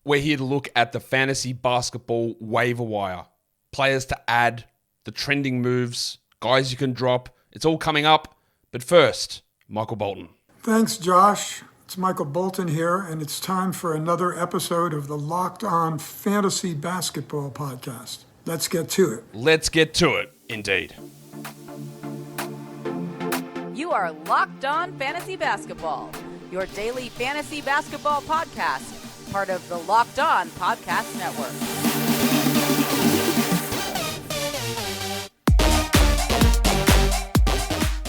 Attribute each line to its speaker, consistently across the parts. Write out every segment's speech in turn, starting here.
Speaker 1: We're here to look at the fantasy basketball waiver wire. Players to add, the trending moves, guys you can drop. It's all coming up. But first, Michael Bolton.
Speaker 2: Thanks, Josh. It's Michael Bolton here, and it's time for another episode of the Locked On Fantasy Basketball Podcast. Let's get to it.
Speaker 1: Let's get to it, indeed.
Speaker 3: You are Locked On Fantasy Basketball, your daily fantasy basketball podcast, part of the Locked On Podcast Network.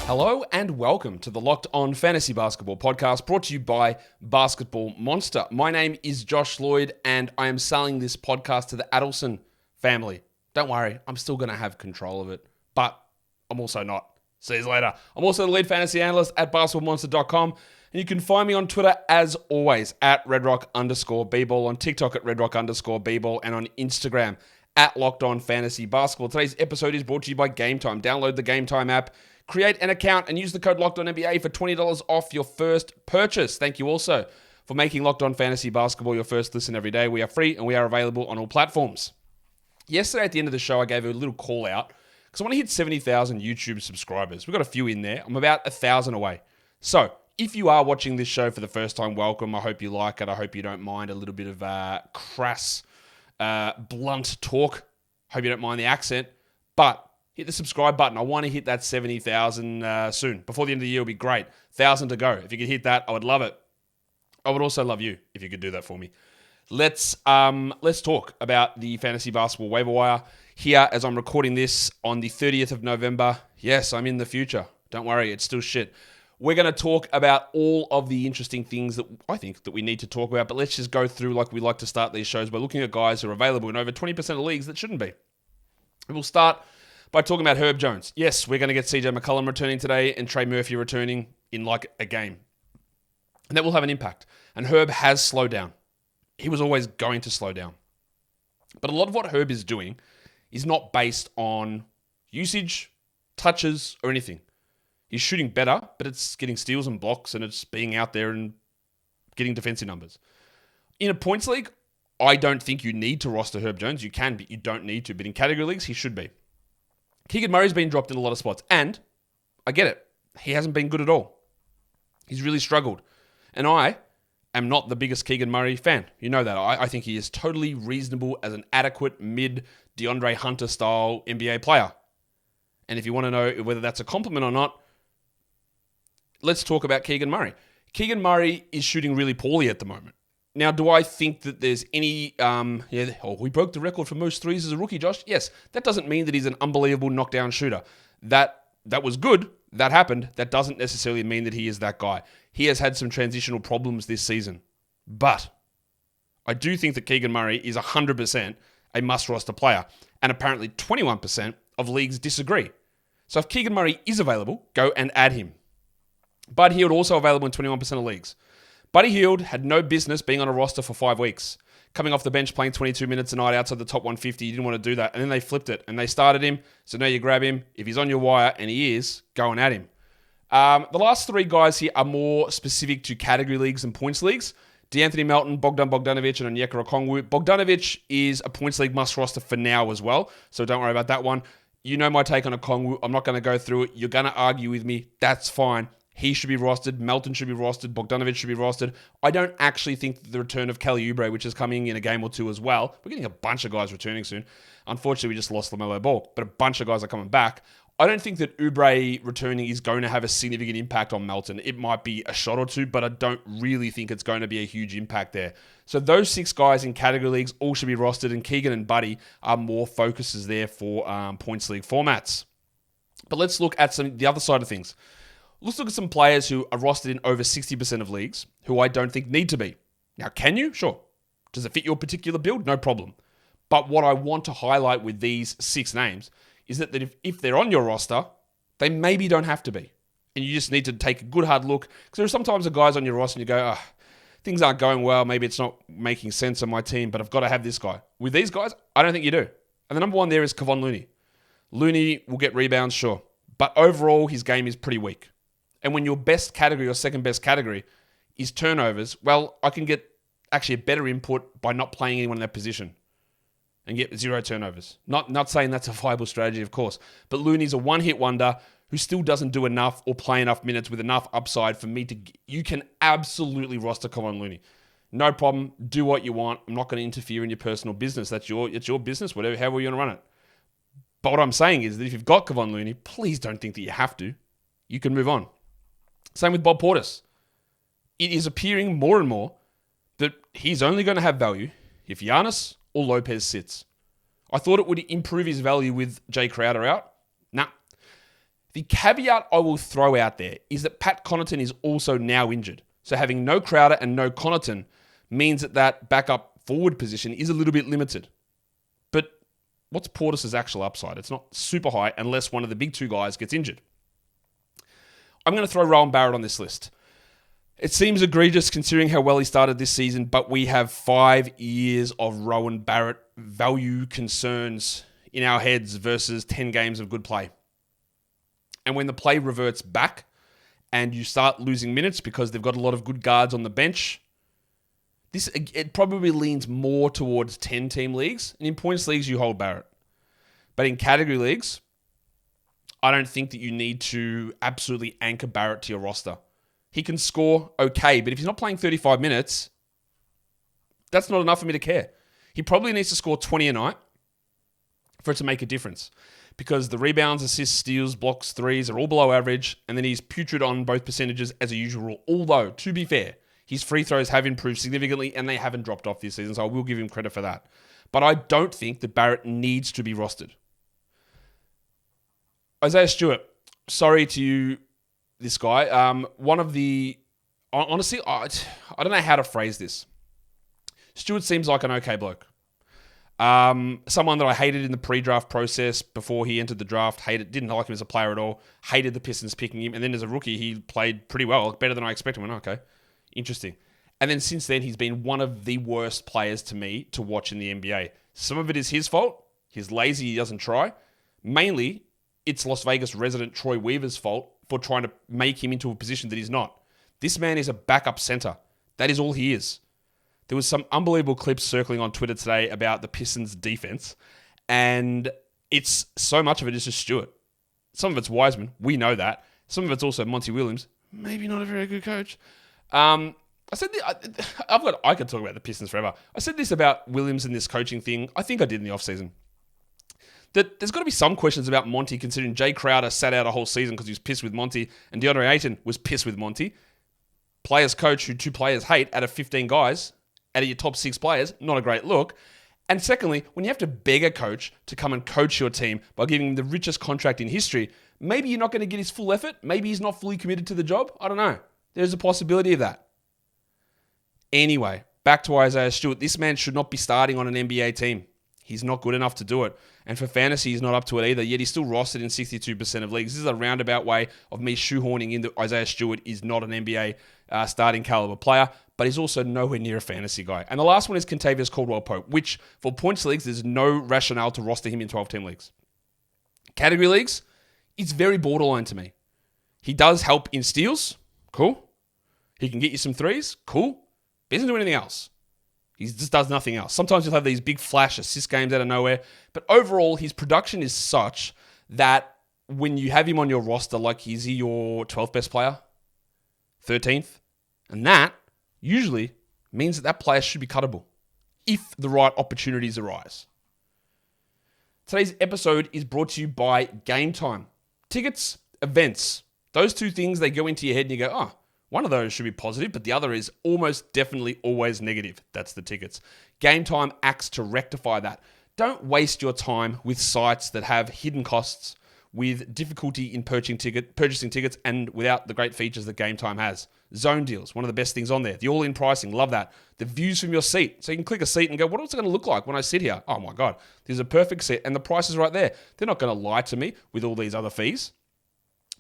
Speaker 1: Hello and welcome to the Locked On Fantasy Basketball Podcast, brought to you by Basketball Monster. My name is Josh Lloyd, and I am selling this podcast to the Adelson family. Don't worry, I'm still going to have control of it, but I'm also not. See you later. I'm also the lead fantasy analyst at basketballmonster.com. And you can find me on Twitter, as always, at redrock_bball, on TikTok at redrock_bball, and on Instagram at Locked On Fantasy Basketball. Today's episode is brought to you by GameTime. Download the GameTime app, create an account, and use the code LOCKEDONNBA for $20 off your first purchase. Thank you also for making Locked On Fantasy Basketball your first listen every day. We are free and we are available on all platforms. Yesterday at the end of the show, I gave a little call out because I want to hit 70,000 YouTube subscribers. We've got a few in there. I'm about 1,000 away. So, if you are watching this show for the first time, welcome. I hope you like it. I hope you don't mind a little bit of crass, blunt talk. Hope you don't mind the accent. But hit the subscribe button. I want to hit that 70,000 soon. Before the end of the year will be great. 1,000 to go. If you could hit that, I would love it. I would also love you if you could do that for me. Let's talk about the fantasy basketball waiver wire here as I'm recording this on the 30th of November. Yes, I'm in the future. Don't worry, it's still shit. We're going to talk about all of the interesting things that I think that we need to talk about, but let's just go through like we like to start these shows by looking at guys who are available in over 20% of leagues that shouldn't be. And we'll start by talking about Herb Jones. Yes, we're going to get CJ McCollum returning today and Trey Murphy returning in like a game. And that will have an impact. And Herb has slowed down. He was always going to slow down. But a lot of what Herb is doing is not based on usage, touches, or anything. He's shooting better, but it's getting steals and blocks, and it's being out there and getting defensive numbers. In a points league, I don't think you need to roster Herb Jones. You can, but you don't need to. But in category leagues, he should be. Keegan Murray's been dropped in a lot of spots, and I get it. He hasn't been good at all. He's really struggled. And I am not the biggest Keegan Murray fan. You know that. I think he is totally reasonable as an adequate mid DeAndre Hunter style NBA player. And if you want to know whether that's a compliment or not, let's talk about Keegan Murray. Keegan Murray is shooting really poorly at the moment. Now, do I think that there's any... we broke the record for most threes as a rookie, Josh. Yes, that doesn't mean that he's an unbelievable knockdown shooter. That was good. That happened. That doesn't necessarily mean that he is that guy. He has had some transitional problems this season. But I do think that Keegan Murray is 100% a must-roster player. And apparently 21% of leagues disagree. So if Keegan Murray is available, go and add him. Bud Hield also available in 21% of leagues. Buddy Hield had no business being on a roster for 5 weeks. Coming off the bench playing 22 minutes a night outside the top 150, you didn't want to do that. And then they flipped it and they started him. So now you grab him. If he's on your wire, and he is, go and add him. The last three guys here are more specific to category leagues and points leagues. DeAnthony Melton, Bogdanovic, and Onyeka Okongwu. Bogdanovic is a points league must roster for now as well. So don't worry about that one. You know my take on Okongwu. I'm not going to go through it. You're going to argue with me. That's fine. He should be rostered. Melton should be rostered. Bogdanovic should be rostered. I don't actually think that the return of Kelly Oubre, which is coming in a game or two as well. We're getting a bunch of guys returning soon. Unfortunately, we just lost LaMelo Ball, but a bunch of guys are coming back. I don't think that Oubre returning is going to have a significant impact on Melton. It might be a shot or two, but I don't really think it's going to be a huge impact there. So those 6 guys in category leagues all should be rostered, and Keegan and Buddy are more focuses there for points league formats. But let's look at the other side of things. Let's look at some players who are rostered in over 60% of leagues who I don't think need to be. Now, can you? Sure. Does it fit your particular build? No problem. But what I want to highlight with these 6 names is that if they're on your roster, they maybe don't have to be. And you just need to take a good hard look. Because there are sometimes guys on your roster and you go, things aren't going well. Maybe it's not making sense on my team, but I've got to have this guy. With these guys, I don't think you do. And the number one there is Kevon Looney. Looney will get rebounds, sure. But overall, his game is pretty weak. And when your best category or second best category is turnovers, well, I can get actually a better input by not playing anyone in that position and get 0 turnovers. Not saying that's a viable strategy, of course, but Looney's a one-hit wonder who still doesn't do enough or play enough minutes with enough upside for me to... You can absolutely roster Kevon Looney. No problem. Do what you want. I'm not going to interfere in your personal business. It's your business, however you want to run it. But what I'm saying is that if you've got Kevon Looney, please don't think that you have to. You can move on. Same with Bob Portis. It is appearing more and more that he's only going to have value if Giannis or Lopez sits. I thought it would improve his value with Jay Crowder out. Nah. The caveat I will throw out there is that Pat Connaughton is also now injured. So having no Crowder and no Connaughton means that backup forward position is a little bit limited. But what's Portis' actual upside? It's not super high unless one of the big two guys gets injured. I'm going to throw Rowan Barrett on this list. It seems egregious considering how well he started this season, but we have 5 years of Rowan Barrett value concerns in our heads versus 10 games of good play. And when the play reverts back and you start losing minutes because they've got a lot of good guards on the bench, it probably leans more towards 10-team leagues. And in points leagues, you hold Barrett. But in category leagues, I don't think that you need to absolutely anchor Barrett to your roster. He can score okay, but if he's not playing 35 minutes, that's not enough for me to care. He probably needs to score 20 a night for it to make a difference because the rebounds, assists, steals, blocks, threes are all below average, and then he's putrid on both percentages as a usual rule. Although, to be fair, his free throws have improved significantly and they haven't dropped off this season, so I will give him credit for that. But I don't think that Barrett needs to be rostered. Isaiah Stewart, sorry to you, this guy. Honestly, I don't know how to phrase this. Stewart seems like an okay bloke. Someone that I hated in the pre-draft process before he entered the draft, didn't like him as a player at all, hated the Pistons picking him, and then as a rookie, he played pretty well, better than I expected. I went, okay, interesting. And then since then, he's been one of the worst players to me to watch in the NBA. Some of it is his fault. He's lazy, he doesn't try. Mainly, it's Las Vegas resident Troy Weaver's fault for trying to make him into a position that he's not. This man is a backup center. That is all he is. There was some unbelievable clips circling on Twitter today about the Pistons defense, and it's so much of it is just Stewart. Some of it's Wiseman. We know that. Some of it's also Monty Williams. Maybe not a very good coach. I could talk about the Pistons forever. I said this about Williams and this coaching thing. I think I did in the offseason. That there's got to be some questions about Monty, considering Jay Crowder sat out a whole season because he was pissed with Monty, and DeAndre Ayton was pissed with Monty. Players coach who 2 players hate out of 15 guys, out of your top 6 players, not a great look. And secondly, when you have to beg a coach to come and coach your team by giving him the richest contract in history, maybe you're not going to get his full effort. Maybe he's not fully committed to the job. I don't know. There's a possibility of that. Anyway, back to Isaiah Stewart. This man should not be starting on an NBA team. He's not good enough to do it. And for fantasy, he's not up to it either, yet he's still rostered in 62% of leagues. This is a roundabout way of me shoehorning in that Isaiah Stewart is not an NBA starting caliber player, but he's also nowhere near a fantasy guy. And the last one is Kentavious Caldwell-Pope, which for points leagues, there's no rationale to roster him in 12-team leagues. Category leagues, it's very borderline to me. He does help in steals. Cool. He can get you some threes. Cool. He doesn't do anything else. He just does nothing else. Sometimes he'll have these big flash assist games out of nowhere. But overall, his production is such that when you have him on your roster, like is he your 12th best player? 13th? And that usually means that that player should be cuttable if the right opportunities arise. Today's episode is brought to you by GameTime. Tickets, events. Those two things, they go into your head and you go, oh, one of those should be positive, but the other is almost definitely always negative. That's the tickets. GameTime acts to rectify that. Don't waste your time with sites that have hidden costs, with difficulty in purchasing tickets, and without the great features that GameTime has. Zone deals, one of the best things on there. The all-in pricing, love that. The views from your seat. So you can click a seat and go, what is it going to look like when I sit here? Oh my God, this is a perfect seat, and the price is right there. They're not going to lie to me with all these other fees.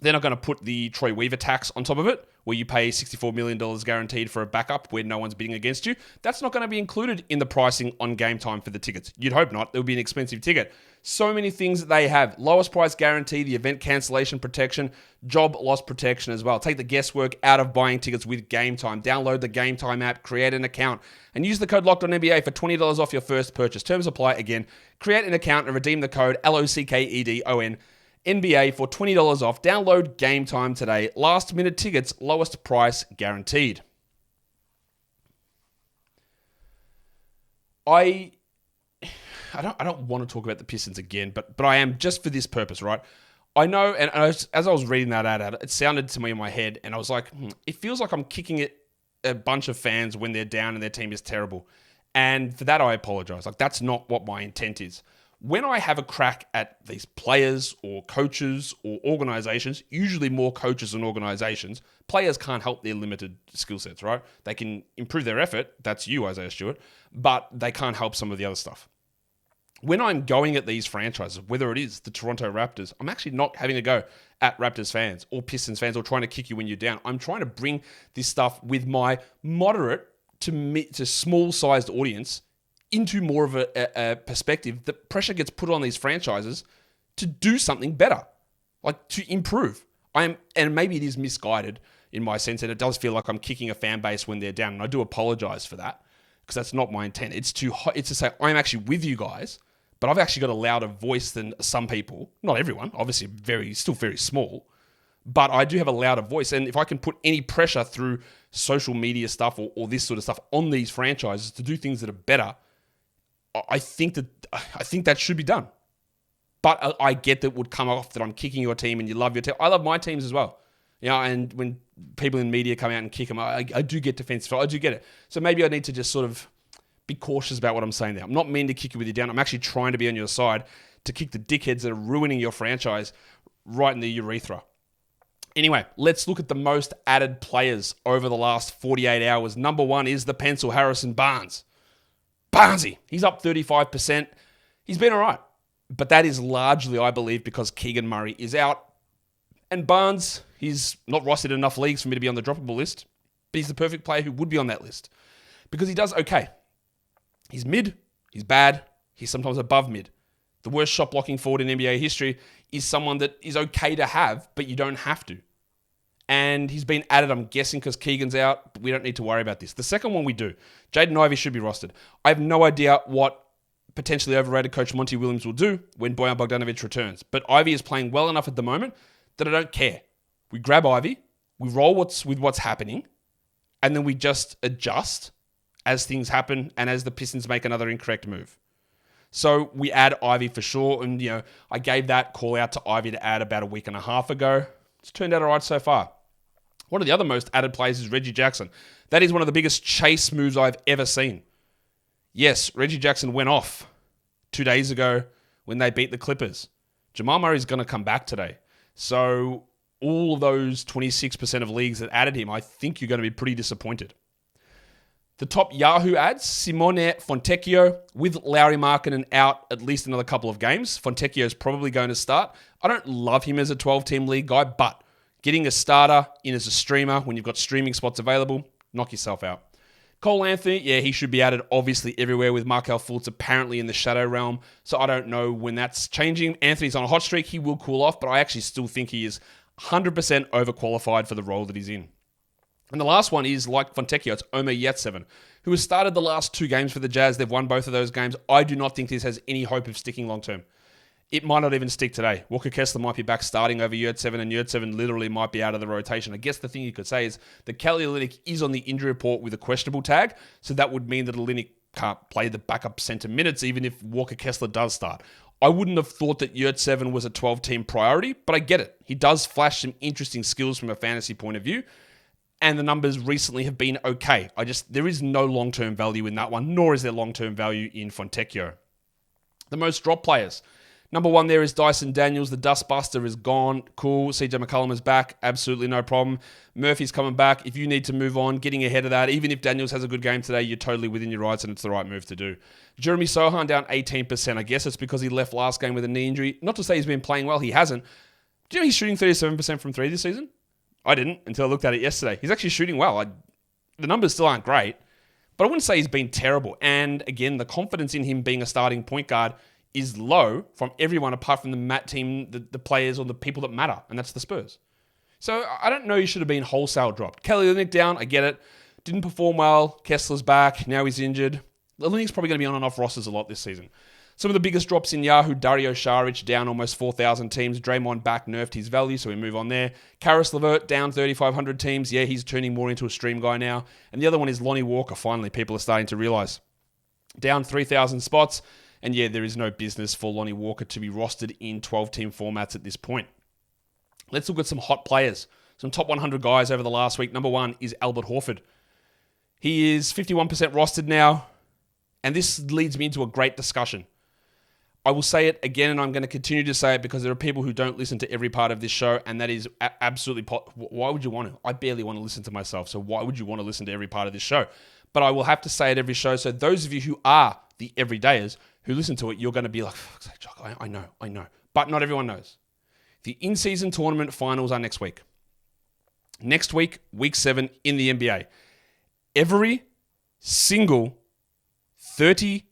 Speaker 1: They're not going to put the Troy Weaver tax on top of it, where you pay $64 million guaranteed for a backup where no one's bidding against you. That's not going to be included in the pricing on Game Time for the tickets. You'd hope not. It would be an expensive ticket. So many things that they have. Lowest price guarantee, the event cancellation protection, job loss protection as well. Take the guesswork out of buying tickets with Game Time. Download the Game Time app, create an account, and use the code LOCKEDONNBA for $20 off your first purchase. Terms apply. Again, create an account and redeem the code LOCKEDON NBA for $20 off. Download Game Time today. Last minute tickets, lowest price guaranteed. I don't want to talk about the Pistons again, but I am just for this purpose, right? I know, and as I was reading that ad out, it sounded to me in my head, and I was like, it feels like I'm kicking it a bunch of fans when they're down and their team is terrible. And for that, I apologize. Like, that's not what my intent is. When I have a crack at these players or coaches or organizations, usually more coaches than organizations, players can't help their limited skill sets, right? They can improve their effort. That's you, Isaiah Stewart, but they can't help some of the other stuff. When I'm going at these franchises, whether it is the Toronto Raptors, I'm actually not having a go at Raptors fans or Pistons fans or trying to kick you when you're down. I'm trying to bring this stuff with my moderate to small-sized audience into more of a perspective that pressure gets put on these franchises to do something better, like to improve. And maybe it is misguided in my sense, and it does feel like I'm kicking a fan base when they're down, and I do apologize for that because that's not my intent. It's to say I'm actually with you guys, but I've actually got a louder voice than some people. Not everyone, obviously, still very small, but I do have a louder voice, and if I can put any pressure through social media stuff or this sort of stuff on these franchises to do things that are better, I think that should be done. But I get that it would come off that I'm kicking your team and you love your team. I love my teams as well. You know, and when people in media come out and kick them, I do get defensive. I do get it. So maybe I need to just sort of be cautious about what I'm saying there. I'm not mean to kick you with you down. I'm actually trying to be on your side to kick the dickheads that are ruining your franchise right in the urethra. Anyway, let's look at the most added players over the last 48 hours. Number one is the pencil, Harrison Barnes. Barnesy, he's up 35%. He's been all right. But that is largely, I believe, because Keegan Murray is out. And Barnes, he's not rostered enough leagues for me to be on the droppable list. But he's the perfect player who would be on that list. Because he does okay. He's mid, he's bad, he's sometimes above mid. The worst shot blocking forward in NBA history is someone that is okay to have, but you don't have to. And he's been added, I'm guessing, because Keegan's out, but we don't need to worry about this. The second one we do. Jaden Ivey should be rostered. I have no idea what potentially overrated coach Monty Williams will do when Bojan Bogdanovic returns. But Ivey is playing well enough at the moment that I don't care. We grab Ivey, we roll with what's happening, and then we just adjust as things happen and as the Pistons make another incorrect move. So we add Ivey for sure. And, you know, I gave that call out to Ivey to add about a week and a half ago. It's turned out all right so far. One of the other most added players is Reggie Jackson. That is one of the biggest chase moves I've ever seen. Yes, Reggie Jackson went off 2 days ago when they beat the Clippers. Jamal Murray's going to come back today. So all of those 26% of leagues that added him, I think you're going to be pretty disappointed. The top Yahoo ads, Simone Fontecchio, with Lauri Markkanen out at least another couple of games. Fontecchio is probably going to start. I don't love him as a 12-team league guy, but getting a starter in as a streamer when you've got streaming spots available, knock yourself out. Cole Anthony, yeah, he should be added obviously everywhere with Markelle Fultz apparently in the shadow realm, so I don't know when that's changing. Anthony's on a hot streak. He will cool off, but I actually still think he is 100% overqualified for the role that he's in. And the last one is, like Fontecchio, it's Omer Yurtseven, who has started the last 2 games for the Jazz. They've won both of those games. I do not think this has any hope of sticking long-term. It might not even stick today. Walker Kessler might be back starting over Yurtseven, and Yurtseven literally might be out of the rotation. I guess the thing you could say is that Kelly Olynyk is on the injury report with a questionable tag, so that would mean that Olynyk can't play the backup center minutes even if Walker Kessler does start. I wouldn't have thought that Yurtseven was a 12-team priority, but I get it. He does flash some interesting skills from a fantasy point of view, and the numbers recently have been okay. There is no long-term value in that one, nor is there long-term value in Fontecchio. The most drop players. Number 1 there is Dyson Daniels. The Dustbuster is gone. Cool. CJ McCollum is back. Absolutely no problem. Murphy's coming back. If you need to move on, getting ahead of that, even if Daniels has a good game today, you're totally within your rights and it's the right move to do. Jeremy Sohan down 18%. I guess it's because he left last game with a knee injury. Not to say he's been playing well. He hasn't. Do you know he's shooting 37% from three this season? I didn't until I looked at it yesterday. He's actually shooting well. The numbers still aren't great, but I wouldn't say he's been terrible. And again, the confidence in him being a starting point guard is low from everyone apart from the mat team, the players or the people that matter, and that's the Spurs. So I don't know he should have been wholesale dropped. Kelly Olynyk down, I get it. Didn't perform well. Kessler's back. Now he's injured. Olynyk's probably going to be on and off rosters a lot this season. Some of the biggest drops in Yahoo: Dario Saric down almost 4,000 teams. Draymond back nerfed his value, so we move on there. Karis LeVert down 3,500 teams. Yeah, he's turning more into a stream guy now. And the other one is Lonnie Walker, finally. People are starting to realize. Down 3,000 spots. And yeah, there is no business for Lonnie Walker to be rostered in 12-team formats at this point. Let's look at some hot players. Some top 100 guys over the last week. Number one is Albert Horford. He is 51% rostered now. And this leads me into a great discussion. I will say it again, and I'm going to continue to say it because there are people who don't listen to every part of this show, and that is absolutely... Why would you want to? I barely want to listen to myself, so why would you want to listen to every part of this show? But I will have to say it every show, so those of you who are the everydayers who listen to it, you're going to be like, I know. But not everyone knows. The in-season tournament finals are next week. Next week, week 7 in the NBA. Every single 30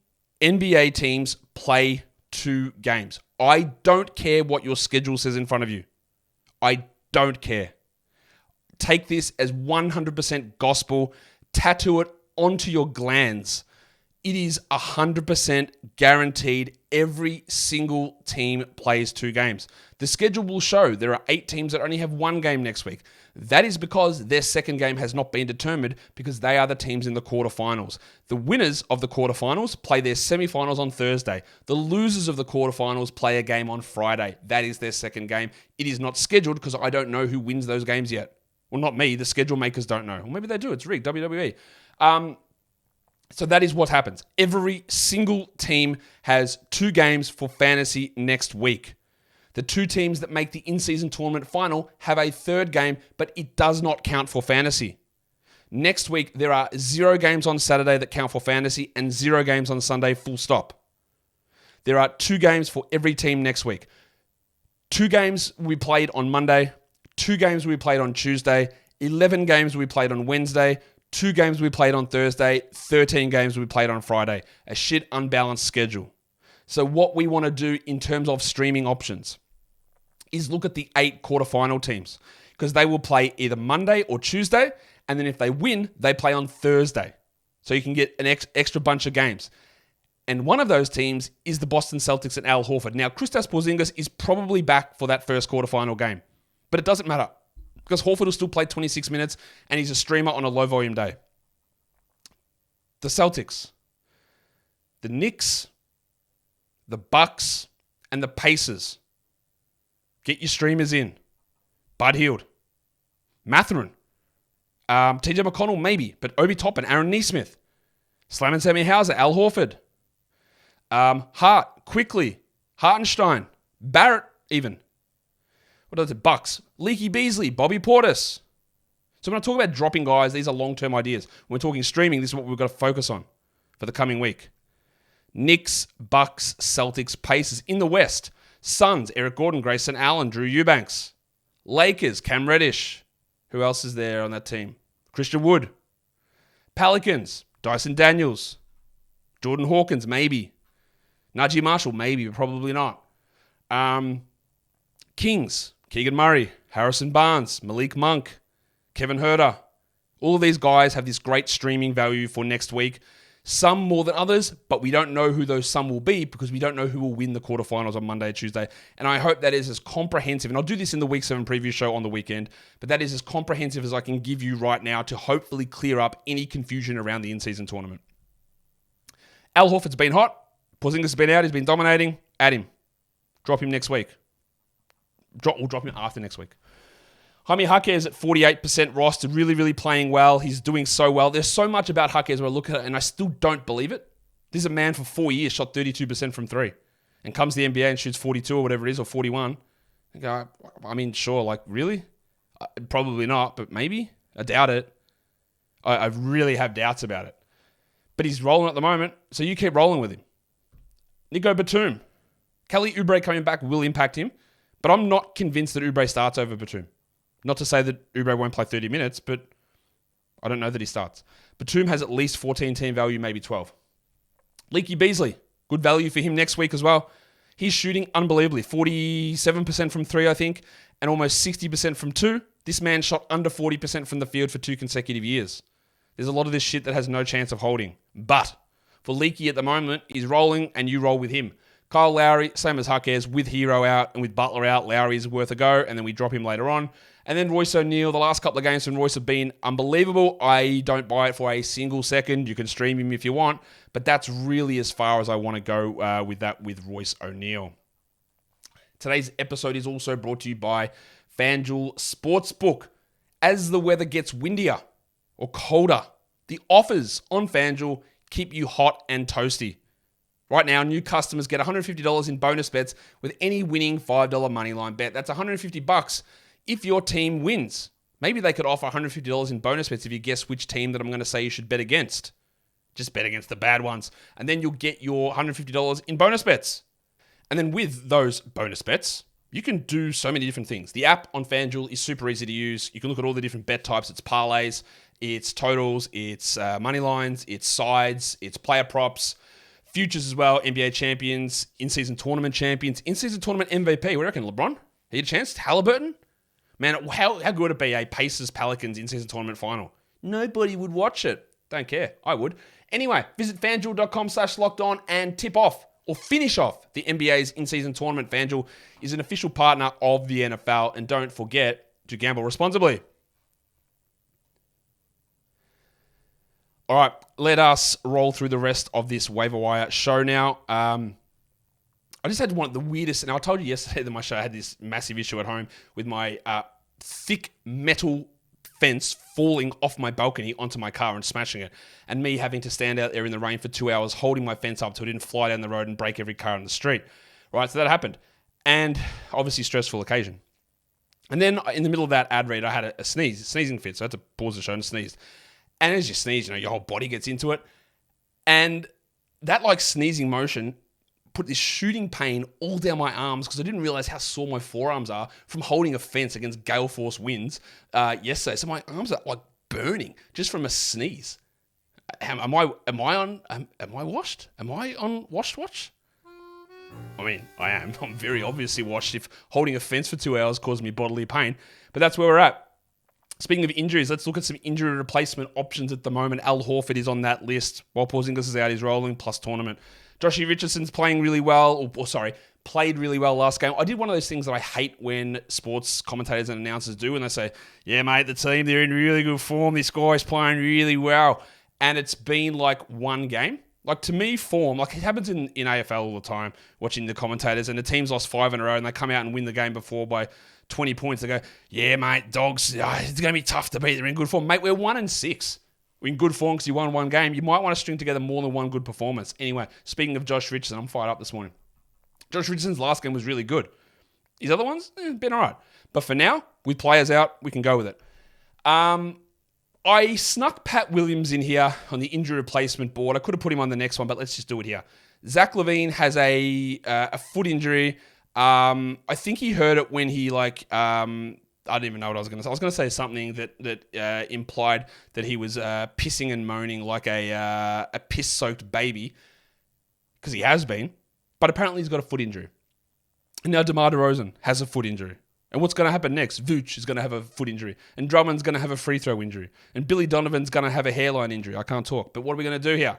Speaker 1: NBA teams play 2 games. I don't care what your schedule says in front of you. I don't care. Take this as 100% gospel. Tattoo it onto your glands. It is 100% guaranteed every single team plays 2 games. The schedule will show there are 8 teams that only have 1 game next week. That is because their second game has not been determined because they are the teams in the quarterfinals. The winners of the quarterfinals play their semifinals on Thursday. The losers of the quarterfinals play a game on Friday. That is their second game. It is not scheduled because I don't know who wins those games yet. Well, not me. The schedule makers don't know. Or maybe they do. It's rigged. WWE. So that is what happens. Every single team has 2 games for fantasy next week. The 2 teams that make the in-season tournament final have a 3rd game, but it does not count for fantasy. Next week, there are 0 games on Saturday that count for fantasy and 0 games on Sunday, full stop. There are 2 games for every team next week. 2 games we played on Monday, 2 games we played on Tuesday, 11 games we played on Wednesday, 2 games we played on Thursday, 13 games we played on Friday. A shit unbalanced schedule. So what we want to do in terms of streaming options is look at the 8 quarterfinal teams because they will play either Monday or Tuesday, and then if they win, they play on Thursday. So you can get an extra bunch of games. And one of those teams is the Boston Celtics and Al Horford. Now, Kristaps Porzingis is probably back for that first quarterfinal game, but it doesn't matter because Horford will still play 26 minutes and he's a streamer on a low volume day. The Celtics, the Knicks, the Bucks, and the Pacers. Get your streamers in. Bud Hield. Mathurin. TJ McConnell, maybe. But Obi Toppin, Aaron Nesmith. Slam and Sammy Hauser, Al Horford. Hart, Quickly. Hartenstein. Barrett, even. What is it? Bucks. Leaky Beasley. Bobby Portis. So when I talk about dropping guys, these are long-term ideas. When we're talking streaming, this is what we've got to focus on for the coming week. Knicks, Bucks, Celtics, Pacers. In the West, Suns, Eric Gordon, Grayson Allen, Drew Eubanks. Lakers, Cam Reddish. Who else is there on that team? Christian Wood. Pelicans, Dyson Daniels. Jordan Hawkins, maybe. Najee Marshall, maybe, but probably not. Kings, Keegan Murray, Harrison Barnes, Malik Monk, Kevin Huerter. All of these guys have this great streaming value for next week. Some more than others, but we don't know who those some will be because we don't know who will win the quarterfinals on Monday or Tuesday. And I hope that is as comprehensive, and I'll do this in the Week 7 preview show on the weekend, but that is as comprehensive as I can give you right now to hopefully clear up any confusion around the in-season tournament. Al Horford's been hot. Porzingis has been out. He's been dominating. Add him. Drop him next week. We'll drop him after next week. Jaime Jaquez at 48% roster, really, really playing well. He's doing so well. There's so much about Jaquez where I look at it and I still don't believe it. This is a man for 4 years, shot 32% from 3 and comes to the NBA and shoots 42 or whatever it is, or 41. I mean, sure, like, really? Probably not, but maybe. I doubt it. I really have doubts about it. But he's rolling at the moment, so you keep rolling with him. Nico Batum. Kelly Oubre coming back will impact him, But I'm not convinced that Oubre starts over Batum. Not to say that Oubre won't play 30 minutes, but I don't know that he starts. Batum has at least 14 team value, maybe 12. Leaky Beasley, good value for him next week as well. He's shooting unbelievably. 47% from 3, I think, and almost 60% from 2. This man shot under 40% from the field for 2 consecutive years. There's a lot of this shit that has no chance of holding. But for Leaky at the moment, he's rolling and you roll with him. Kyle Lowry, same as Huckers, with Hero out and with Butler out, Lowry's worth a go, and then we drop him later on. And then Royce O'Neal, the last couple of games from Royce have been unbelievable. I don't buy it for a single second. You can stream him if you want, but that's really as far as I want to go with that with Royce O'Neal. Today's episode is also brought to you by FanDuel Sportsbook. As the weather gets windier or colder, the offers on FanDuel keep you hot and toasty. Right now, new customers get $150 in bonus bets with any winning $5 moneyline bet. That's $150 if your team wins. Maybe they could offer $150 in bonus bets if you guess which team that I'm going to say you should bet against. Just bet against the bad ones. And then you'll get your $150 in bonus bets. And then with those bonus bets, you can do so many different things. The app on FanDuel is super easy to use. You can look at all the different bet types. It's parlays, it's totals, it's money lines, it's sides, it's player props, futures as well, NBA champions, in-season tournament champions, in-season tournament MVP. What do you reckon, LeBron? He had a chance? Halliburton? Man, how good would it be a Pacers-Pelicans in-season tournament final? Nobody would watch it. Don't care. I would. Anyway, visit FanDuel.com/lockedon and tip off or finish off the NBA's in-season tournament. FanDuel is an official partner of the NFL, and don't forget to gamble responsibly. All right, let us roll through the rest of this waiver wire show now. I just had one of the weirdest, and I told you yesterday that my show had this massive issue at home with my thick metal fence falling off my balcony onto my car and smashing it, and me having to stand out there in the rain for 2 hours holding my fence up so it didn't fly down the road and break every car on the street. Right, so that happened, and obviously stressful occasion. And then in the middle of that ad read, I had a sneezing fit, so I had to pause the show and sneeze. And as you sneeze, your whole body gets into it. And that sneezing motion put this shooting pain all down my arms because I didn't realize how sore my forearms are from holding a fence against gale force winds yesterday. So my arms are burning just from a sneeze. Am I washed? Am I on washed watch? I mean, I am. I'm very obviously washed if holding a fence for 2 hours caused me bodily pain. But that's where we're at. Speaking of injuries, let's look at some injury replacement options at the moment. Al Horford is on that list. While Porzingis is out, he's rolling, plus tournament. Joshie Richardson's playing really well, played really well last game. I did one of those things that I hate when sports commentators and announcers do, and they say, yeah, mate, the team, they're in really good form. This guy's playing really well. And it's been one game. To me, form, it happens in AFL all the time, watching the commentators, and the team's lost 5 in a row, and they come out and win the game before by 20 points. They go, yeah, mate, Dogs, it's going to be tough to beat. They're in good form. Mate, we're 1-6. We're in good form because you won one game. You might want to string together more than one good performance. Anyway, speaking of Josh Richardson, I'm fired up this morning. Josh Richardson's last game was really good. His other ones, been all right. But for now, with players out, we can go with it. I snuck Pat Williams in here on the injury replacement board. I could have put him on the next one, but let's just do it here. Zach LaVine has a foot injury. I think he heard it when he I don't even know what I was going to say. I was going to say something that implied that he was pissing and moaning like a piss-soaked baby, because he has been. But apparently he's got a foot injury. And now DeMar DeRozan has a foot injury. And what's going to happen next? Vooch is going to have a foot injury. And Drummond's going to have a free throw injury. And Billy Donovan's going to have a hairline injury. I can't talk. But what are we going to do here?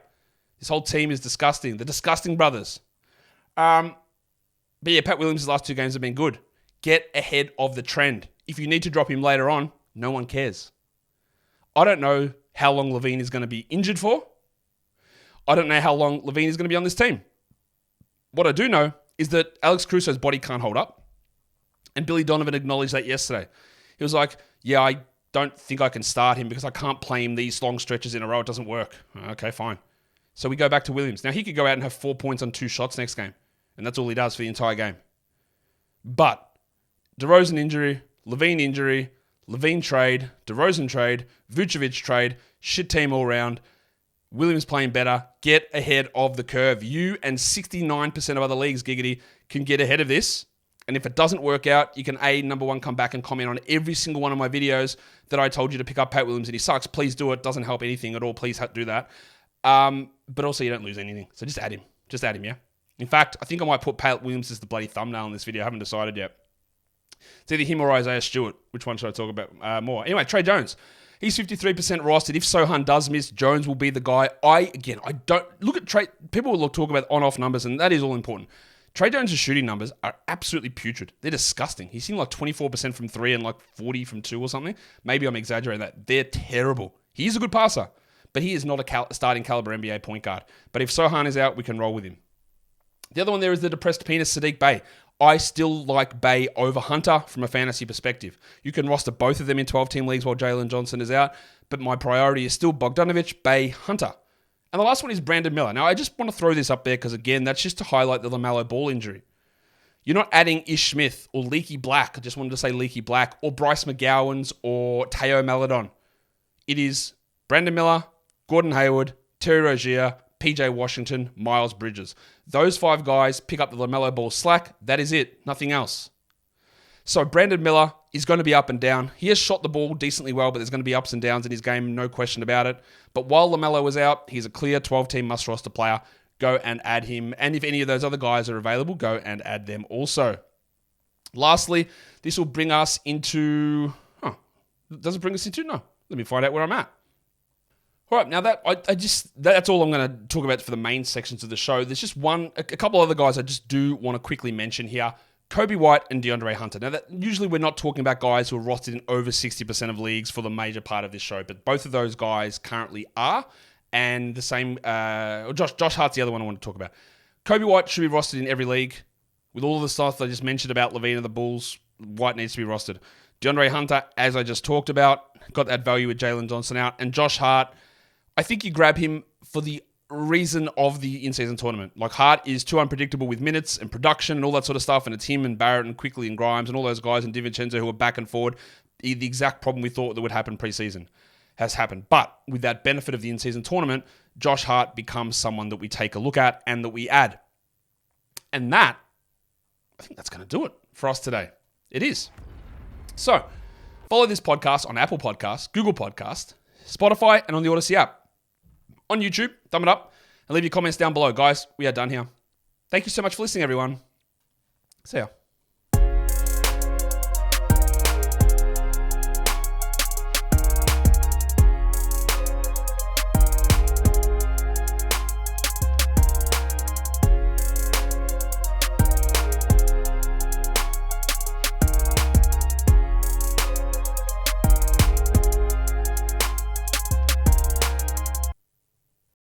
Speaker 1: This whole team is disgusting. The disgusting brothers. But yeah, Pat Williams' last 2 games have been good. Get ahead of the trend. If you need to drop him later on, no one cares. I don't know how long LaVine is going to be injured for. I don't know how long LaVine is going to be on this team. What I do know is that Alex Caruso's body can't hold up. And Billy Donovan acknowledged that yesterday. He was like, yeah, I don't think I can start him because I can't play him these long stretches in a row. It doesn't work. Okay, fine. So we go back to Williams. Now, he could go out and have 4 points on 2 shots next game. And that's all he does for the entire game. But DeRozan injury, LaVine injury, LaVine trade, DeRozan trade, Vucevic trade, shit team all round. Williams playing better. Get ahead of the curve. You and 69% of other leagues, Giggity, can get ahead of this. And if it doesn't work out, you can number one, come back and comment on every single one of my videos that I told you to pick up Pat Williams and he sucks. Please do it. Doesn't help anything at all. Please do that. But also you don't lose anything. So just add him. Just add him, yeah? In fact, I think I might put Pat Williams as the bloody thumbnail in this video. I haven't decided yet. It's either him or Isaiah Stewart. Which one should I talk about more? Anyway, Trey Jones. He's 53% rostered. If Sohan does miss, Jones will be the guy. I don't look at Trey. People will talk about on-off numbers, and that is all important. Trey Jones' shooting numbers are absolutely putrid. They're disgusting. He's seen like 24% from 3 and like 40 from 2 or something. Maybe I'm exaggerating that. They're terrible. He is a good passer, but he is not a starting caliber NBA point guard. But if Sohan is out, we can roll with him. The other one there is the depressed penis, Sadiq Bey. I still like Bey over Hunter from a fantasy perspective. You can roster both of them in 12-team leagues while Jalen Johnson is out, but my priority is still Bogdanovic, Bey, Hunter. And the last one is Brandon Miller. Now, I just want to throw this up there because, again, that's just to highlight the LaMelo Ball injury. You're not adding Ish Smith or Leaky Black. I just wanted to say Leaky Black or Bryce McGowan's or Teo Maladon. It is Brandon Miller, Gordon Hayward, Terry Rozier, PJ Washington, Miles Bridges. Those 5 guys pick up the LaMelo Ball slack. That is it. Nothing else. So Brandon Miller is going to be up and down. He has shot the ball decently well, but there's going to be ups and downs in his game, no question about it. But while LaMelo is out, he's a clear 12-team must-roster player. Go and add him. And if any of those other guys are available, go and add them also. Lastly, this will bring us into... Does it bring us into? No. Let me find out where I'm at. All right, now that's all I'm going to talk about for the main sections of the show. There's just a couple other guys I just do want to quickly mention here. Kobe White and DeAndre Hunter. Now, usually we're not talking about guys who are rostered in over 60% of leagues for the major part of this show, but both of those guys currently are. And the same, Josh Hart's the other one I want to talk about. Kobe White should be rostered in every league. With all of the stuff I just mentioned about Levine and the Bulls, White needs to be rostered. DeAndre Hunter, as I just talked about, got that value with Jalen Johnson out. And Josh Hart, I think you grab him for the reason of the in-season tournament. Like, Hart is too unpredictable with minutes and production and all that sort of stuff, and it's him and Barrett and Quickly and Grimes and all those guys and DiVincenzo who are back and forward. The exact problem we thought that would happen preseason has happened. But with that benefit of the in-season tournament, Josh Hart becomes someone that we take a look at and that we add. And I think that's going to do it for us today. It is. So, follow this podcast on Apple Podcasts, Google Podcasts, Spotify, and on the Odyssey app. On YouTube, thumb it up, and leave your comments down below. Guys, we are done here. Thank you so much for listening, everyone. See ya.